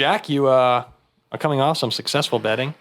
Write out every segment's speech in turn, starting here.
Jack, you are coming off some successful betting.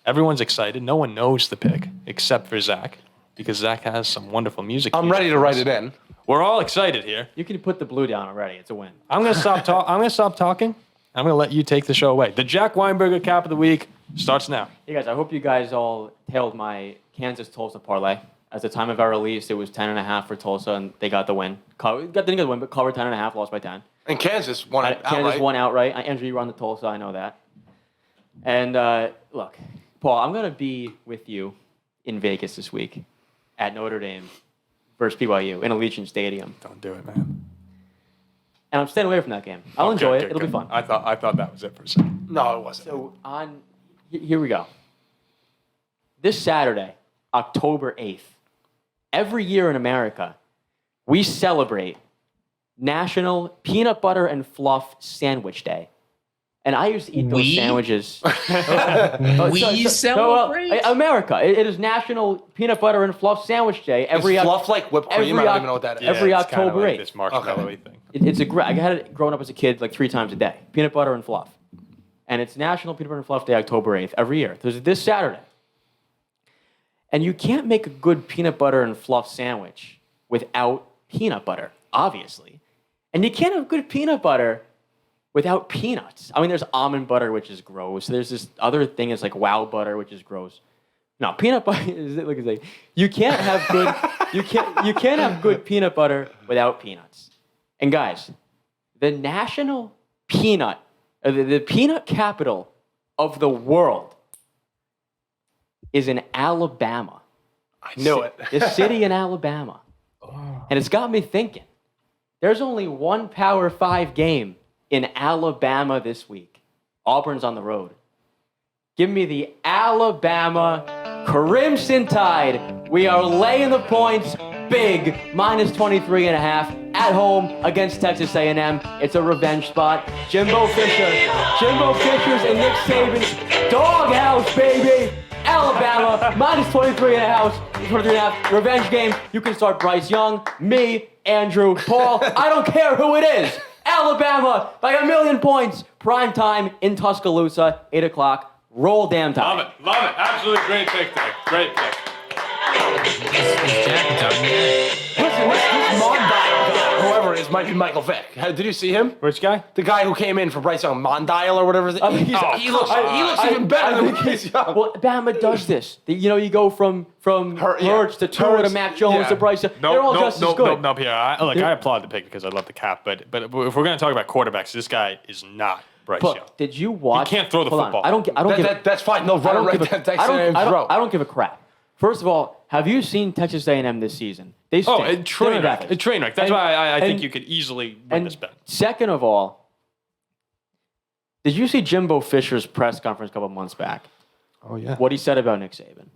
Everyone's excited. No one knows the pick except for Zach, because Zach has some wonderful music. I'm ready to write it in. We're all excited here. You can put the blue down already. It's a win. I'm gonna stop talking. I'm gonna let you take the show away. The Jack Weinberger Cap of the Week starts now. Hey guys, I hope you guys all hailed my Kansas Tulsa parlay. At the time of our release, it was 10.5 for Tulsa, and they got the win. Didn't get the win, but covered 10.5, lost by 10. And Kansas won outright. Kansas won outright. Andrew, you were on the Tulsa. I know that. And look, Paul, I'm going to be with you in Vegas this week at Notre Dame versus BYU in Allegiant Stadium. Don't do it, man. And I'm staying away from that game. I'll enjoy it. It'll be fun. I thought that was it for a second. No, it wasn't. So here we go. This Saturday, October 8th, every year in America, we celebrate National Peanut Butter and Fluff Sandwich Day. And I used to eat those sandwiches. Celebrate? America. It is National Peanut Butter and Fluff Sandwich Day. Is fluff like whipped cream? I don't even know what that is. Every it's kinda October like 8th. this marshmallow-y thing. It's a great. I had it growing up as a kid like 3 times a day. Peanut butter and fluff. And it's National Peanut Butter and Fluff Day, October 8th, every year. There's this Saturday. And you can't make a good peanut butter and fluff sandwich without peanut butter, obviously. And you can't have good peanut butter without peanuts. I mean, there's almond butter, which is gross. There's this other thing that's like wow butter, which is gross. No, peanut butter is look at like you can't have good you can't have good peanut butter without peanuts. And guys, the national peanut, the peanut capital of the world is in Alabama. I knew it. The city in Alabama. And it's got me thinking. There's only one Power 5 game in Alabama this week. Auburn's on the road. Give me the Alabama Crimson Tide. We are laying the points big, minus 23.5 at home against Texas A&M. It's a revenge spot. Jimbo Fisher's and Nick Saban's doghouse, baby. Alabama, minus 23.5, revenge game. You can start Bryce Young, me, Andrew, Paul. I don't care who it is. Alabama by 1,000,000 points. Prime time in Tuscaloosa, 8 o'clock. Roll damn time. Love it. Absolutely great pick, Dave. Great pick. Is Jack done yet? Listen, this Mondial, whoever it is, might be Michael Vick. Did you see him? Which guy? The guy who came in for Bryce Young, Mondial or whatever. He looks even better than Bryce Young. Well, Bama does this. You go from Hurts to Tua to Mac Jones to Bryce Young. They're all just as good. No, Pierre. I applaud the pick because I love the cap. But if we're going to talk about quarterbacks, this guy is not Bryce Young. Did you watch? He can't throw the football. I don't give. That's fine. No, run right down Texas A&M's throat. I don't give a crap. First of all, have you seen Texas A&M this season? They stink. A train wreck. That's why I think you could easily win this bet. Second of all, did you see Jimbo Fisher's press conference a couple months back? Oh, yeah. What he said about Nick Saban.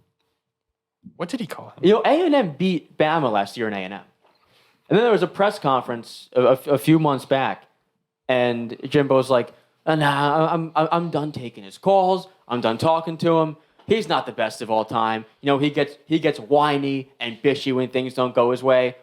What did he call him? A&M beat Bama last year in A&M. And then there was a press conference a few months back, and Jimbo's like, nah, I'm done taking his calls. I'm done talking to him. He's not the best of all time. He gets whiny and bitchy when things don't go his way.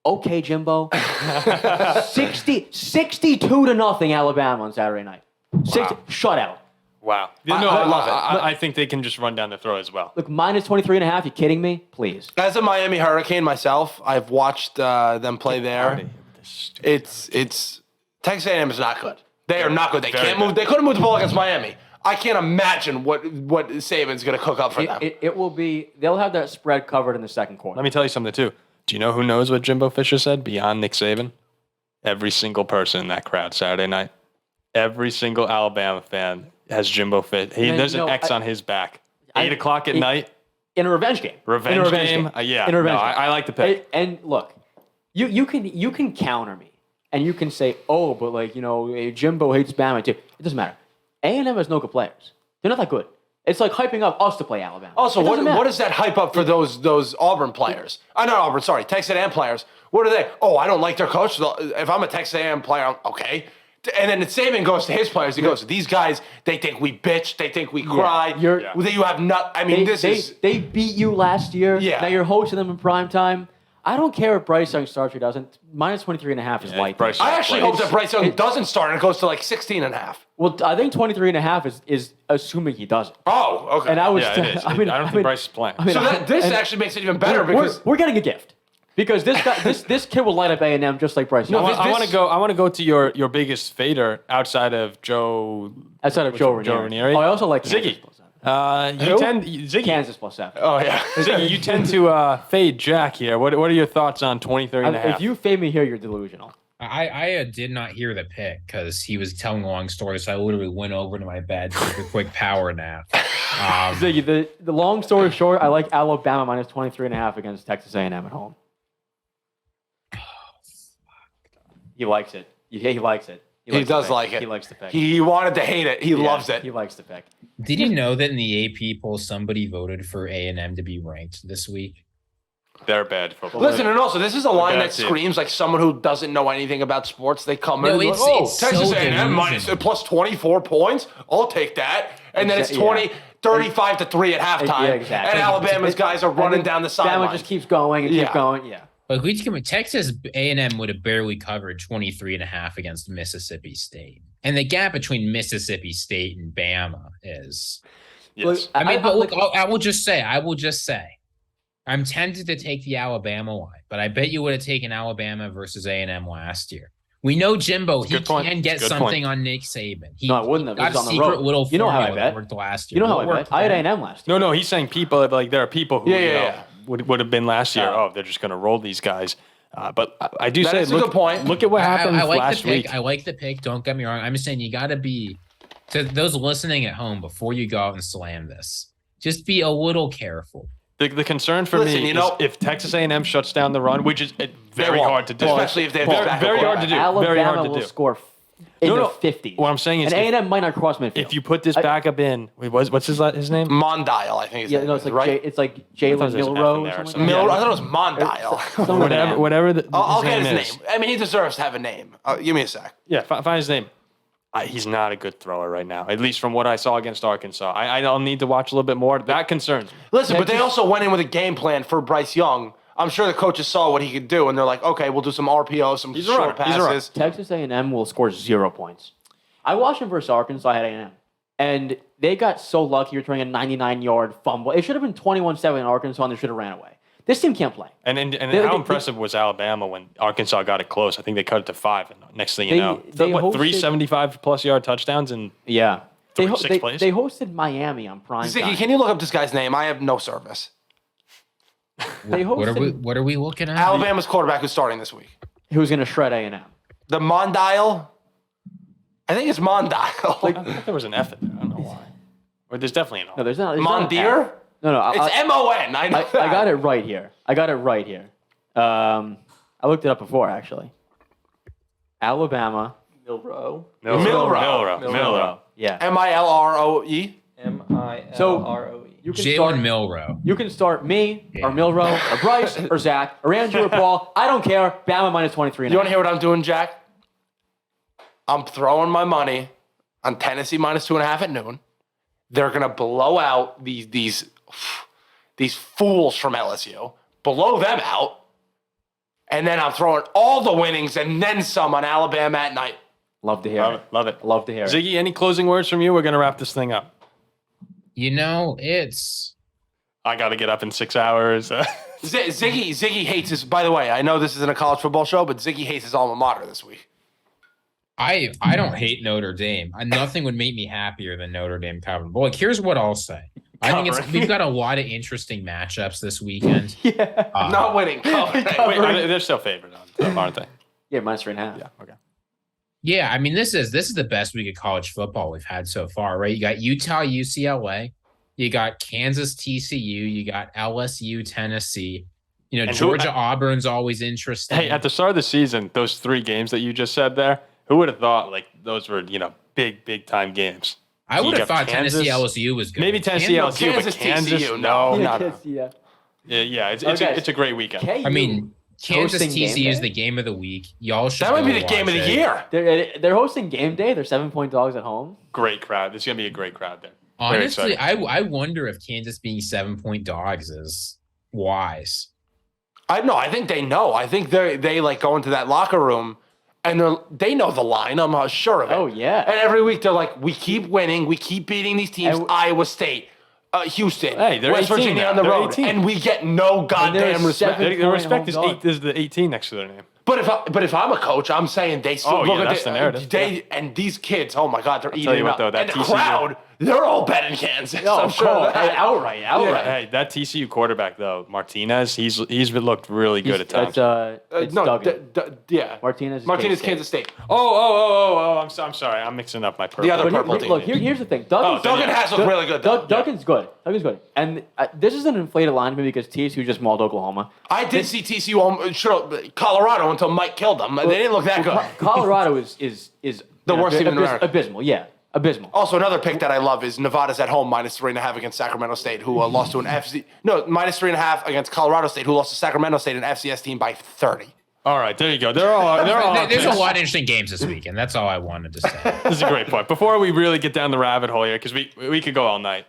Okay, Jimbo. 62-0 Alabama on Saturday night. Wow. Shutout. Wow. I love it. I think they can just run down the throat as well. Look, minus 23.5. You kidding me? Please. As a Miami Hurricane myself, I've watched them play there. It's Texas A&M is not good. They are not good. They can't move. They couldn't move the ball against Miami. I can't imagine what Saban's going to cook up for them. It will be. They'll have that spread covered in the second quarter. Let me tell you something too. Do you know who knows what Jimbo Fisher said beyond Nick Saban? Every single person in that crowd Saturday night. Every single Alabama fan has Jimbo Fisher. There's an X on his back. 8 o'clock at night. In a revenge game. Revenge game? Yeah. In a revenge game. I like the pick. And look, you can counter me. And you can say, oh, but Jimbo hates Bama too. It doesn't matter. A&M has no good players. They're not that good. It's like hyping up us to play Alabama. Also, what does that hype up for those Auburn players? Not Auburn, sorry, Texas A&M players. What are they? Oh, I don't like their coach. If I'm a Texas A&M player, okay. And then Saban goes to his players. He goes, these guys, they think we bitch. They think we cry. You have not. I mean, they beat you last year. Yeah. Now you're hosting them in prime time. I don't care if Bryce Young starts or doesn't. Minus 23.5 is light. Bryce I Young actually plays. hope that Bryce Young doesn't start and it goes to like 16.5. Well, I think 23.5 is assuming he doesn't. Oh, okay. And I was, Yeah, it is. I don't think Bryce is playing. I mean, so this and actually makes it even better we're, because we're getting a gift because this guy, this kid will light up A&M just like Bryce Young. I want to go to your biggest fader outside of Joe. Outside of Joe Ranieri. Oh, I also like Ziggy. Ziggy Ziggy. Kansas plus 7. oh yeah. Ziggy, you tend to fade Jack here. What are your thoughts on 23.5? If you fade me here, you're delusional. I did not hear the pick because he was telling a long story, so I literally went over to my bed, took a quick power nap. Ziggy, the long story short, I like Alabama minus 23.5 against Texas A&M at home. He likes it. He likes it. He does like it. He likes the pick. He wanted to hate it. He loves it. He likes the pick. Did you know that in the AP poll, somebody voted for A&M to be ranked this week? They're bad football. Listen, and also this is a line that That's it. screams like someone who doesn't know anything about sports. They come in No, and it's- like, oh, it's Texas so A&M minus delusional. plus 24 points. I'll take that. And then it's Yeah. 35 to 3 at halftime. Yeah, exactly. And Alabama's guys are running down the Bama sideline. just keeps going and keeps Yeah. going. Yeah. But we come Texas A&M would have barely covered 23.5 against Mississippi State. And the gap between Mississippi State and Bama is Yes. I mean, but look, I will just say, I'm tempted to take the Alabama line, but I bet you would have taken Alabama versus A&M last year. We know Jimbo, he good point. can get Good something point. on Nick Saban. He No, I wouldn't have. It got was a on the secret road. little You know how I formula that bet. worked last year. You know how What I worked bet? I had then? A&M last year. No, he's saying people like there are people who Yeah. would have been last year. Oh, they're just going to roll these guys. But I do That say, is a good point. Look at what happened I like last the pick. week. I like the pick. Don't get me wrong. I'm just saying you got to be, to those listening at home, before you go out and slam this, just be a little careful. The concern for Listen, me you know- is if Texas A&M shuts down the run, which is very won't, hard to do. especially if they have very, backup very hard to do. Alabama very hard to will do. score in No, the no. 50s. What I'm saying is and if- A&M might not cross midfield. If you put this backup in, wait, what's his name? Mondial, I think. His yeah, name no, is, it's like right? it's like thought Jalen there's an F in Milrow there or or something. Mil- like I thought it was Mondial. Something with an M. Whatever the I'll his get name his is. name. I mean, he deserves to have a name. Give me a sec. Yeah, find his name. He's not a good thrower right now, at least from what I saw against Arkansas. I'll need to watch a little bit more. That concerns me. Listen, but they also went in with a game plan for Bryce Young. I'm sure the coaches saw what he could do, and they're like, okay, we'll do some RPO, some He's a runner. short He's a runner. passes. Texas A&M will score 0 points. I watched them versus Arkansas at A&M, and they got so lucky returning a 99-yard fumble. It should have been 21-7 in Arkansas, and they should have ran away. This team can't play. And They- how they- impressive was Alabama when Arkansas got it close? I think they cut it to 5. And next thing you They- know, they hosted- 375+ yard touchdowns and Yeah. They, Six they, plays? they hosted Miami on prime Ziggy, time. can you look up this guy's name? I have no service. They hosted What are we looking at? Alabama's quarterback who's starting this week. who's going to shred A&M. The Mondial. I think it's Mondial. I thought there was an F in there. I don't know why. Or there's definitely an O. No, there's not. There's not an Mondier? F. No. It's M-O-N. I know I got it right here. I looked it up before, actually. Alabama. Milrow. Yeah. M-I-L-R-O-E. M-I-L-R-O-E. You can Jalen start. Milrow. You can start me Yeah. or Milrow or Bryce or Zach or Andrew or Paul. I don't care. Bama minus 23. You want to hear what I'm doing, Jack? I'm throwing my money on Tennessee minus 2.5 at noon. They're gonna blow out these fools from LSU, blow them out, and then I'm throwing all the winnings and then some on Alabama at night. Love to hear Love it. it. Love it. Love to hear it. Ziggy, any closing words from you? We're going to wrap this thing up. You know, it's I got to get up in 6 hours. Ziggy hates his. By the way, I know this isn't a college football show, but Ziggy hates his alma mater this week. I don't hate Notre Dame. Nothing would make me happier than Notre Dame covering. But like, here's what I'll say. I think we've got a lot of interesting matchups this weekend. Yeah. Not winning. Wait, they're still favored, aren't they? Yeah, minus 3.5. Yeah. Okay. Yeah, I mean, this is the best week of college football we've had so far, right? You got Utah, UCLA, you got Kansas, TCU, you got LSU, Tennessee. You know, And Georgia, Auburn's always interesting. Hey, at the start of the season, those 3 games that you just said there, who would have thought like those were big time games? I would You have got thought Kansas, Tennessee, LSU was good. Maybe Tennessee, LSU, Kansas, but Kansas, TCU, no. Yeah. Yeah, it's Okay. it's a great weekend. KU I mean, Kansas, hosting game TCU is day? the game of the week. Y'all should. That might be go the game of watch the it. year. They're hosting game day. They're 7-point dogs at home. Great crowd. It's gonna be a great crowd there. Very Honestly, exciting. I wonder if Kansas being 7-point dogs is wise. I think they know. I think they like go into that locker room and they know the line. I'm sure of it. Oh, yeah. And every week they're like, we keep winning, we keep beating these teams. Iowa State, Houston, Hey, they're West 18 Virginia now. on the They're road, 18. and we get no goddamn respect. The respect is home dog. is the 18 next to their name. But if I'm a coach, I'm saying they still Oh, look yeah, at that's the narrative. and these kids. Oh my God, they're eating tell you it what, up. though, that and the TCU crowd, they're all betting Kansas. I'm sure of that. outright. Hey, that TCU quarterback though, Martinez, he's looked really good at times. It's Duggan. Yeah, Martinez, Kansas State. Oh! I'm sorry, I'm mixing up my purple. The other But purple team. look, here's the thing. Duggan has looked really good. Duggan's good. Duggan's good. And this is an inflated line to me because TSU just mauled Oklahoma. I did see TCU Colorado until Mike killed them. They didn't look that good. Colorado is The worst team in America. Abysmal, yeah. Abysmal. Also, another pick that I love is Nevada's at home -3.5 against Sacramento State, who lost to an -3.5 against Colorado State, who lost to Sacramento State, an FCS team by 30. All right, there you go. They're all. There's a lot of interesting games this weekend. That's all I wanted to say. This is a great point. Before we really get down the rabbit hole here, because we could go all night.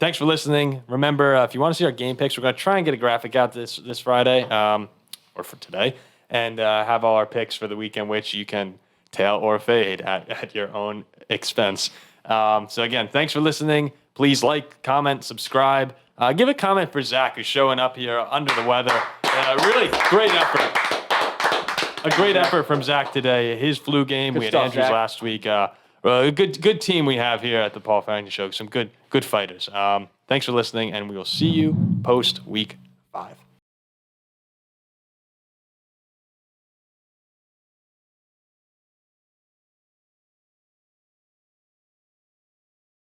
Thanks for listening. Remember, if you want to see our game picks, we're going to try and get a graphic out this Friday, or for today, and have all our picks for the weekend, which you can tail or fade at your own expense. So again, thanks for listening. Please like, comment, subscribe. Give a comment for Zach, who's showing up here under the weather. Really great effort. A great effort from Zach today. His flu game. We had stuff, Andrews Zach. last week. A good team we have here at the Paul Farrington Show. Some good fighters. Thanks for listening, and we will see you post week 5.